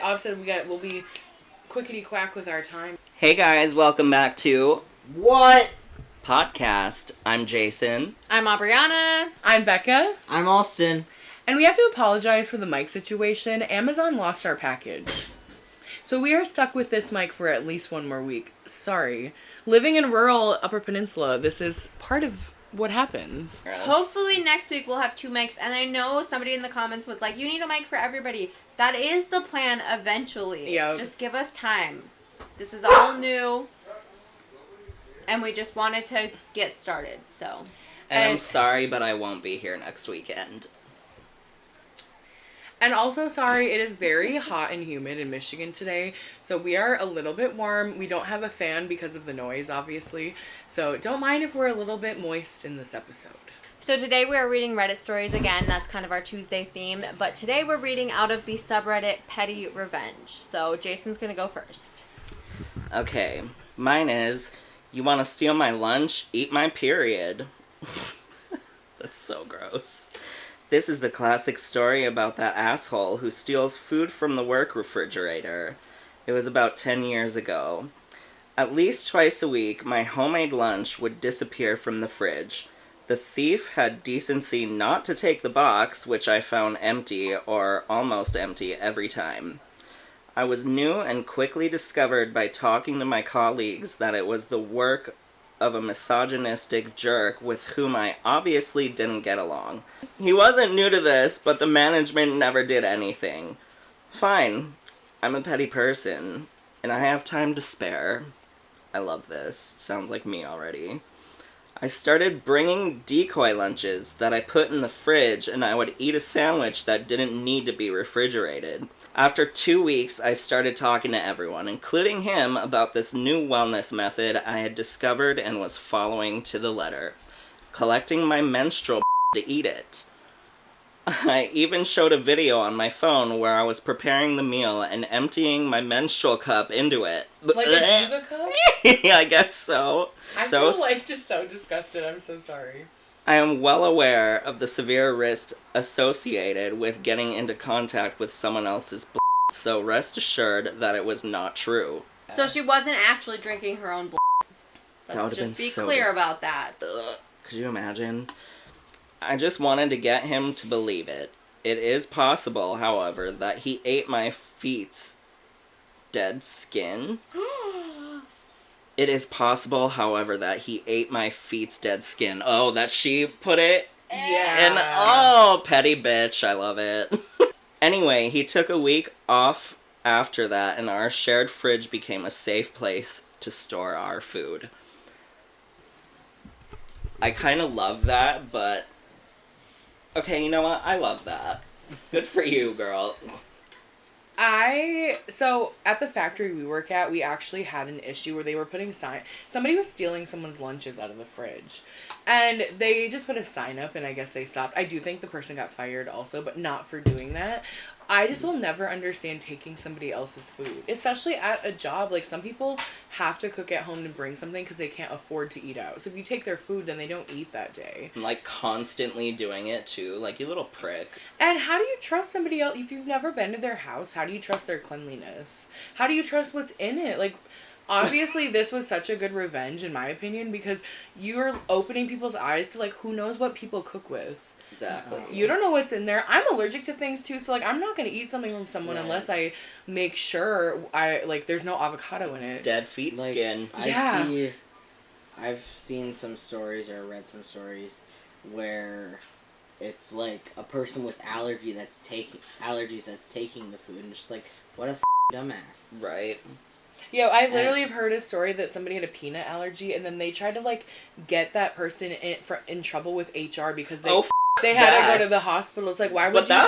Obviously, we'll be quickety quack with our time. Hey guys, welcome back to What? Podcast. I'm Jason. I'm Aubriana. I'm Becca. I'm Austin. And we have to apologize for the mic situation. Amazon lost our package. So we are stuck with this mic for at least one more week. Sorry. Living in rural Upper Peninsula, this is part of what happens. Yes. Hopefully next week we'll have 2 mics. And I know somebody in the comments was like, you need a mic for everybody. That is the plan eventually. Yep. Just give us time. This is all new. And we just wanted to get started, so. And I'm sorry, but I won't be here next weekend. And also, sorry, it is very hot and humid in Michigan today. So we are a little bit warm. We don't have a fan because of the noise, obviously. So don't mind if we're a little bit moist in this episode. So today we are reading Reddit stories again. That's kind of our Tuesday theme. But today we're reading out of the subreddit Petty Revenge. So Jason's going to go first. Okay, mine is, you want to steal my lunch? Eat my period. That's so gross. This is the classic story about that asshole who steals food from the work refrigerator. It was about 10 years ago. At least twice a week, my homemade lunch would disappear from the fridge. The thief had decency not to take the box, which I found empty or almost empty every time. I was new and quickly discovered by talking to my colleagues that it was the work of a misogynistic jerk with whom I obviously didn't get along. He wasn't new to this, but the management never did anything. Fine, I'm a petty person, and I have time to spare. I love this. Sounds like me already. I started bringing decoy lunches that I put in the fridge, and I would eat a sandwich that didn't need to be refrigerated. After 2 weeks, I started talking to everyone, including him, about this new wellness method I had discovered and was following to the letter. Collecting my menstrual to eat it. I even showed a video on my phone where I was preparing the meal and emptying my menstrual cup into it. Like a diva cup? Yeah, I guess so. I feel like just so disgusted. I'm so sorry. I am well aware of the severe risk associated with getting into contact with someone else's so rest assured that it was not true. So she wasn't actually drinking her own blood. Let's just be clear about that. Could you imagine? I just wanted to get him to believe it. It is possible, however, that he ate my feet's dead skin. It is possible, however, that he ate my feet's dead skin. Oh, that she put it? Yeah. And, oh, petty bitch. I love it. Anyway, he took a week off after that, and our shared fridge became a safe place to store our food. I kind of love that, but... Okay, you know what? I love that. Good for you, girl. So at the factory we work at, we actually had an issue where they were putting somebody was stealing someone's lunches out of the fridge. And they just put a sign up and I guess they stopped. I do think the person got fired also, but not for doing that. I just will never understand taking somebody else's food, especially at a job. Like, some people have to cook at home and bring something because they can't afford to eat out. So if you take their food, then they don't eat that day. Like, constantly doing it, too. Like, you little prick. And how do you trust somebody else? If you've never been to their house, how do you trust their cleanliness? How do you trust what's in it? Like, obviously, this was such a good revenge, in my opinion, because you're opening people's eyes to, like, who knows what people cook with. Exactly. You don't know what's in there. I'm allergic to things too, so like I'm not gonna eat something from someone unless I make sure there's no avocado in it. Dead feet skin. I've seen some stories or read some stories where it's like a person with allergies that's taking the food, and just like, what a dumbass. Right. Yo, I literally have heard a story that somebody had a peanut allergy, and then they tried to like get that person in trouble with HR because they had to go to the hospital. It's like, why would you...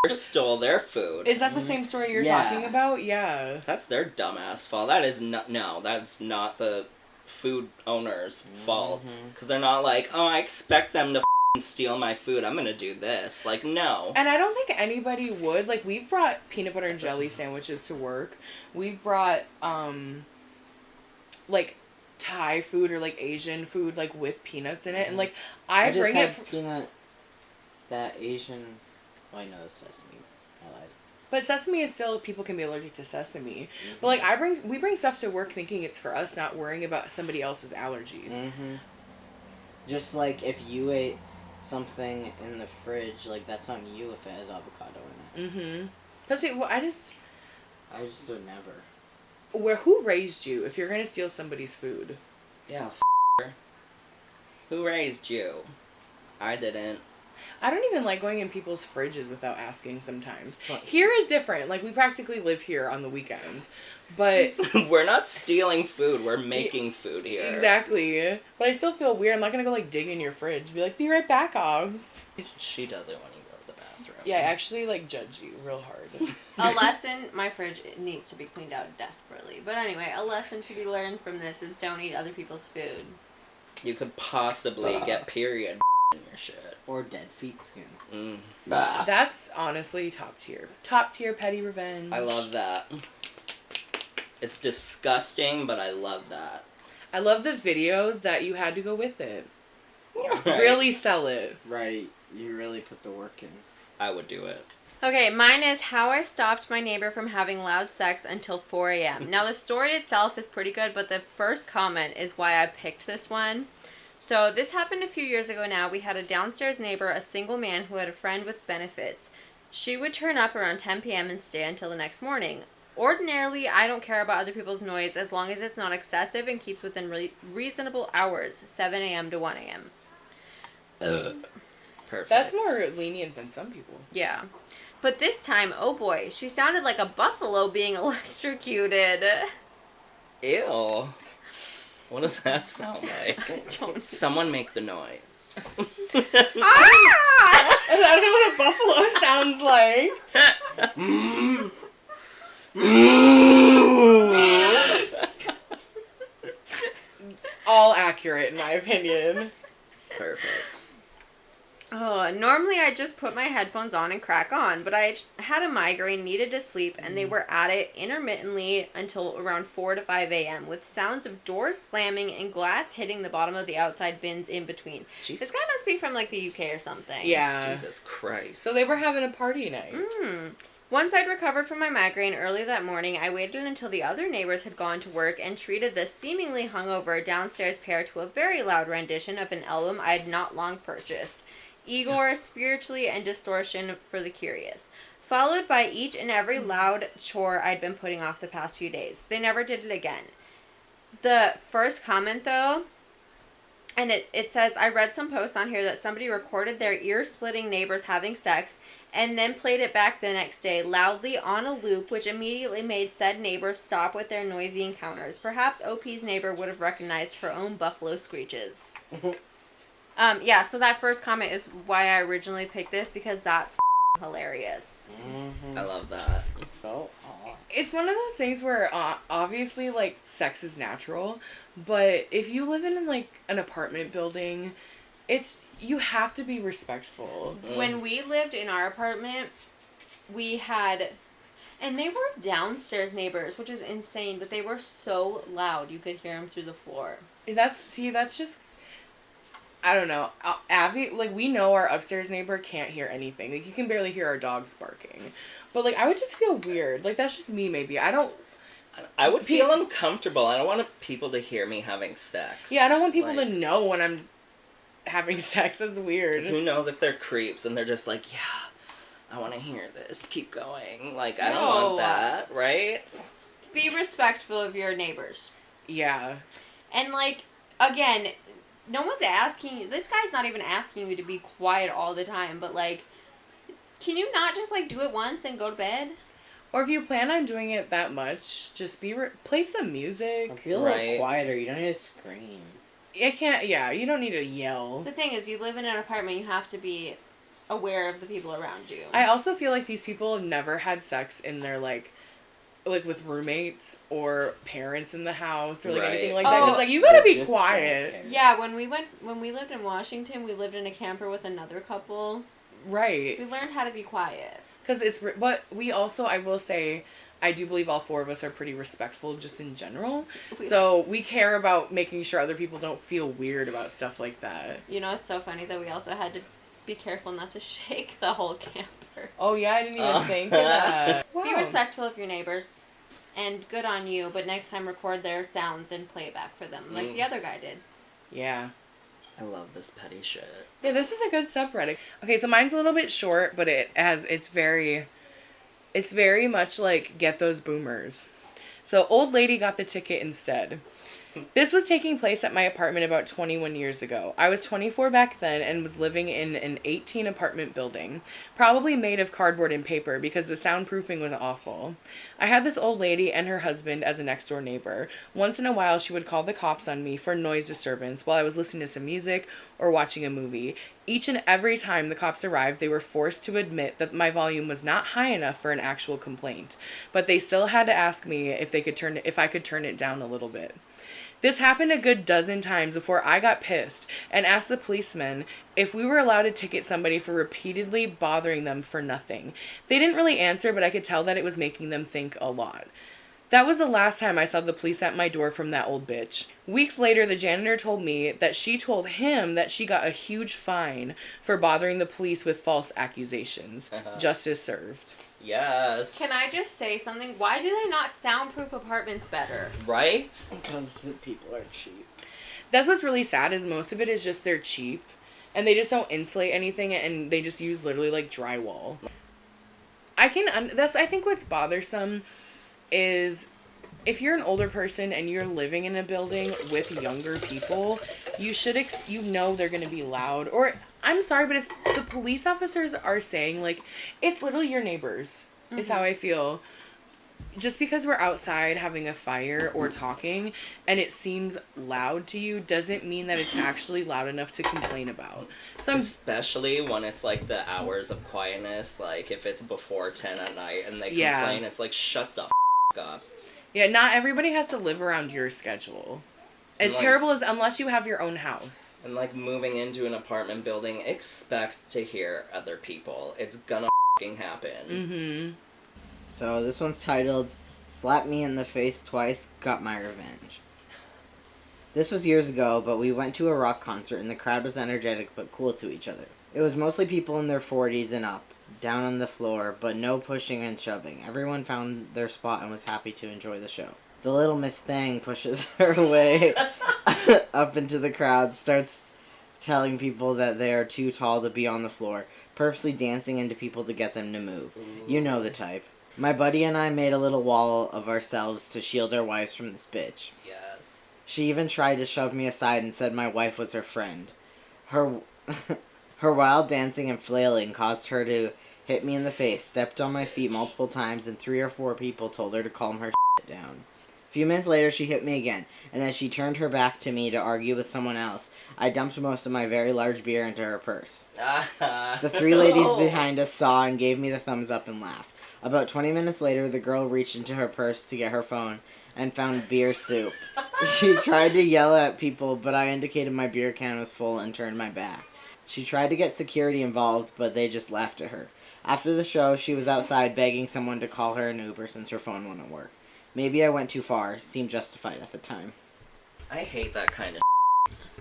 But stole their food. Is that the same story you're talking about? Yeah. That's their dumbass fault. That is not... No, that's not the food owner's fault. Because they're not like, oh, I expect them to steal my food. I'm gonna do this. Like, no. And I don't think anybody would. Like, we've brought peanut butter and jelly sandwiches to work. We've brought, like... Thai food or like Asian food like with peanuts in it, and like I just bring have peanut that Asian. Oh, I know that's sesame. I lied. But sesame is still, people can be allergic to sesame. But like we bring stuff to work thinking it's for us, not worrying about somebody else's allergies. Mm-hmm. Just like if you ate something in the fridge, like that's on you if it has avocado in it. Mm-hmm. Especially, well, I just would never. who raised you if you're gonna steal somebody's food? Yeah, her. Who raised you? I didn't. I don't even like going in people's fridges without asking sometimes. What? Here is different. Like, we practically live here on the weekends. But... We're not stealing food. We're making food here. Exactly. But I still feel weird. I'm not gonna go, like, dig in your fridge. Be like, be right back, Hobbs. She does it when you go to the bathroom. Yeah, I actually, like, judge you real hard. A lesson, my fridge needs to be cleaned out desperately. But anyway, a lesson to be learned from this is don't eat other people's food. You could possibly get period in your shit. Or dead feet skin. Mm. That's honestly top tier. Top tier petty revenge. I love that. It's disgusting, but I love that. I love the videos that you had to go with it. Right. Really sell it. Right. You really put the work in. I would do it. Okay, mine is how I stopped my neighbor from having loud sex until 4 a.m. Now, the story itself is pretty good, but the first comment is why I picked this one. So, this happened a few years ago now. We had a downstairs neighbor, a single man who had a friend with benefits. She would turn up around 10 p.m. and stay until the next morning. Ordinarily, I don't care about other people's noise as long as it's not excessive and keeps within reasonable hours, 7 a.m. to 1 a.m. Perfect. That's more lenient than some people. Yeah. But this time, oh boy, she sounded like a buffalo being electrocuted. Ew. What does that sound like? Don't. Someone make the noise. Ah! I don't know what a buffalo sounds like. All accurate, in my opinion. Perfect. Oh, normally I just put my headphones on and crack on, but I had a migraine, needed to sleep, and they were at it intermittently until around 4 to 5 a.m. with sounds of doors slamming and glass hitting the bottom of the outside bins in between. Jesus. This guy must be from like the UK or something. Yeah. Jesus Christ. So they were having a party night. Once I'd recovered from my migraine early that morning, I waited until the other neighbors had gone to work and treated the seemingly hungover downstairs pair to a very loud rendition of an album I had not long purchased. Igor, Spiritually, and Distortion for the Curious, followed by each and every loud chore I'd been putting off the past few days. They never did it again. The first comment, though, and it says, I read some posts on here that somebody recorded their ear-splitting neighbors having sex and then played it back the next day loudly on a loop, which immediately made said neighbors stop with their noisy encounters. Perhaps OP's neighbor would have recognized her own buffalo screeches. Yeah, so that first comment is why I originally picked this, because that's hilarious. Mm-hmm. I love that. So, It's one of those things where obviously, like, sex is natural, but if you live in, like, an apartment building, you have to be respectful. When we lived in our apartment, we had, and they were downstairs neighbors, which is insane, but they were so loud you could hear them through the floor. That's just, I don't know. Abby, like, we know our upstairs neighbor can't hear anything. Like, you can barely hear our dogs barking. But, like, I would just feel weird. Like, that's just me, maybe. I would feel uncomfortable. I don't want people to hear me having sex. Yeah, I don't want people Like, to know when I'm having sex. It's weird. 'cause who knows if they're creeps and they're just like, yeah, I want to hear this. Keep going. Like, I don't No. want that, right? Be respectful of your neighbors. Yeah. And, like, again, no one's asking you, this guy's not even asking you to be quiet all the time, but, like, can you not just, like, do it once and go to bed? Or if you plan on doing it that much, just play some music. I feel a Right. little quieter. You don't need to scream. You don't need to yell. The thing is, you live in an apartment, you have to be aware of the people around you. I also feel like these people have never had sex in their, like with roommates or parents in the house or, like, Right. anything like that. Because, Oh. like, you gotta They be just quiet. don't care. Yeah, when we lived in Washington, we lived in a camper with another couple. Right. We learned how to be quiet. Because but we also, I will say, I do believe all four of us are pretty respectful just in general. So we care about making sure other people don't feel weird about stuff like that. You know, it's so funny that we also had to be careful not to shake the whole camper. Oh yeah, I didn't even think of that. Wow. Be respectful of your neighbors. And good on you, but next time record their sounds and play it back for them, like the other guy did. Yeah. I love this petty shit. Yeah, this is a good subreddit. Okay, so mine's a little bit short, but it's very much like get those boomers. So old lady got the ticket instead. This was taking place at my apartment about 21 years ago. I was 24 back then and was living in an 18 apartment building, probably made of cardboard and paper because the soundproofing was awful. I had this old lady and her husband as a next door neighbor. Once in a while she would call the cops on me for noise disturbance while I was listening to some music or watching a movie. Each and every time the cops arrived, they were forced to admit that my volume was not high enough for an actual complaint, but they still had to ask me if I could turn it down a little bit. This happened a good dozen times before I got pissed and asked the policemen if we were allowed to ticket somebody for repeatedly bothering them for nothing. They didn't really answer, but I could tell that it was making them think a lot. That was the last time I saw the police at my door from that old bitch. Weeks later, the janitor told me that she told him that she got a huge fine for bothering the police with false accusations. Justice served. Yes. Can I just say something? Why do they not soundproof apartments better? Right? Because the people are cheap. That's what's really sad is most of it is just they're cheap. And they just don't insulate anything and they just use literally like drywall. I think what's bothersome is if you're an older person and you're living in a building with younger people, you should they're going to be loud. Or I'm sorry, but if the police officers are saying like it's literally your neighbors is how I feel. Just because we're outside having a fire or talking and it seems loud to you doesn't mean that it's actually loud enough to complain about. So especially when it's like the hours of quietness, like if it's before 10 at night and they complain, it's like shut the up. Yeah, not everybody has to live around your schedule. As terrible as unless you have your own house. And like moving into an apartment building, expect to hear other people. It's gonna happen. Mm-hmm. So this one's titled, Slap Me in the Face Twice, Got My Revenge. This was years ago, but we went to a rock concert and the crowd was energetic but cool to each other. It was mostly people in their 40s and up, down on the floor, but no pushing and shoving. Everyone found their spot and was happy to enjoy the show. The little Miss Thang pushes her way up into the crowd, starts telling people that they are too tall to be on the floor, purposely dancing into people to get them to move. You know the type. My buddy and I made a little wall of ourselves to shield our wives from this bitch. Yes. She even tried to shove me aside and said my wife was her friend. Her wild dancing and flailing caused her to hit me in the face, stepped on my feet multiple times, and 3 or 4 people told her to calm her down. A few minutes later, she hit me again, and as she turned her back to me to argue with someone else, I dumped most of my very large beer into her purse. The 3 ladies behind us saw and gave me the thumbs up and laughed. About 20 minutes later, the girl reached into her purse to get her phone and found beer soup. She tried to yell at people, but I indicated my beer can was full and turned my back. She tried to get security involved, but they just laughed at her. After the show, she was outside begging someone to call her an Uber since her phone wouldn't work. Maybe I went too far. Seemed justified at the time. I hate that kind of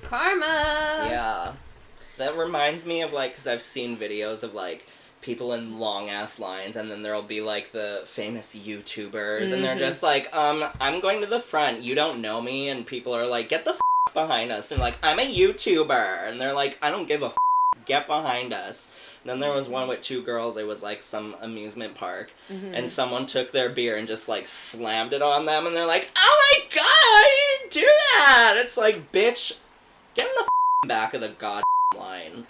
Karma! Yeah. That reminds me of, like, because I've seen videos of, like, people in long-ass lines, and then there'll be, like, the famous YouTubers, and they're just like, I'm going to the front, you don't know me, and people are like, get the behind us, and like, I'm a YouTuber, and they're like, I don't give a get behind us. And then there was one with 2 girls, it was like some amusement park, and someone took their beer and just like slammed it on them, and they're like, oh my god, why did you do that? It's like, bitch, get in the back of the god line.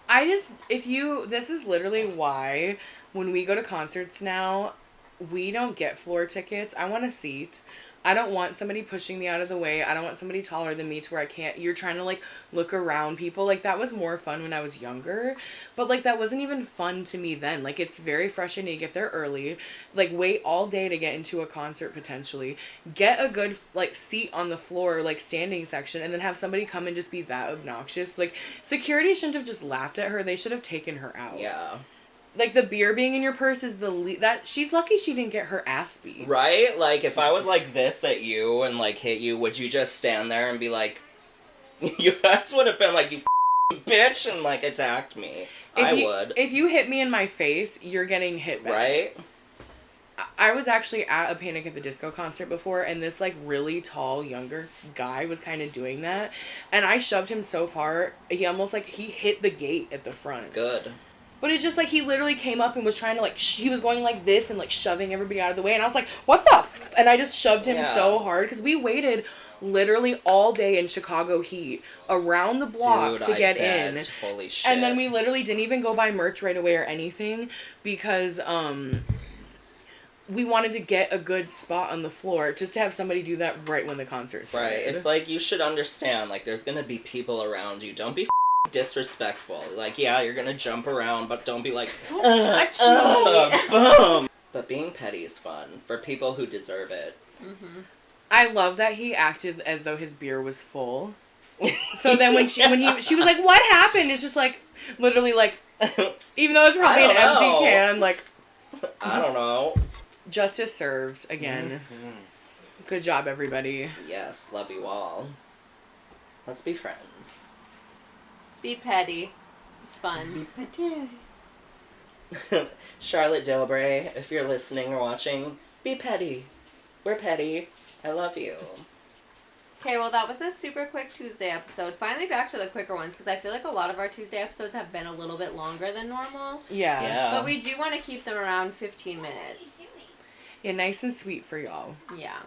This is literally why when we go to concerts now, we don't get floor tickets. I want a seat. I don't want somebody pushing me out of the way. I don't want somebody taller than me to where I can't. You're trying to, like, look around people. Like, that was more fun when I was younger. But, like, that wasn't even fun to me then. Like, it's very frustrating to get there early. Like, wait all day to get into a concert, potentially. Get a good, like, seat on the floor, like, standing section. And then have somebody come and just be that obnoxious. Like, security shouldn't have just laughed at her. They should have taken her out. Yeah. Like, the beer being in your purse is she's lucky she didn't get her ass beat. Right? Like, if I was like this at you and, like, hit you, would you just stand there and be like, you guys would have been like, you bitch, and, like, attacked me. would. If you hit me in my face, you're getting hit back. Right? I was actually at a Panic at the Disco concert before, and this, like, really tall, younger guy was kind of doing that. And I shoved him so far, he almost, like, he hit the gate at the front. Good. But it's just, like, he literally came up and was trying to, like, he was going like this and, like, shoving everybody out of the way. And I was like, what the? And I just shoved him so hard, because we waited literally all day in Chicago heat around the block to get in. Holy shit. And then we literally didn't even go buy merch right away or anything, because, we wanted to get a good spot on the floor just to have somebody do that right when the concert started. Right. It's like, you should understand, like, there's gonna be people around you. Don't be disrespectful. Like, yeah, you're gonna jump around, but don't be like, touch me. boom. But being petty is fun for people who deserve it. Mm-hmm. I love that he acted as though his beer was full. So then when she was like, what happened? It's just like, literally, like, even though it's probably an empty can, like, I don't know. justice served again. Mm-hmm. Good job, everybody. Yes, love you all. Let's be friends. Be petty. It's fun. Charlotte Delbray, if you're listening or watching, be petty. We're petty. I love you. Okay, well, that was a super quick Tuesday episode. Finally back to the quicker ones, because I feel like a lot of our Tuesday episodes have been a little bit longer than normal. Yeah. But we do want to keep them around 15 minutes. Yeah, nice and sweet for y'all. Yeah.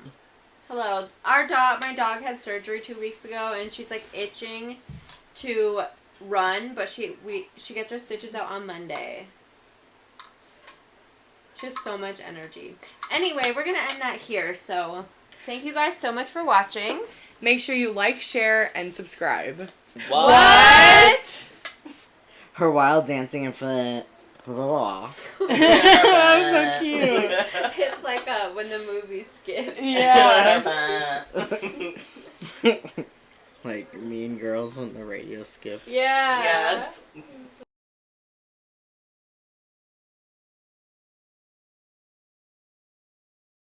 Hello. My dog had surgery 2 weeks ago, and she's, like, itching to run, but she gets her stitches out on Monday. She has so much energy. Anyway, we're going to end that here, so thank you guys so much for watching. Make sure you like, share, and subscribe. What? Her wild dancing in front. Blah. That was so cute. It's like when the movie skips. Yeah. Like Mean Girls when the radio skips. Yeah. Yes.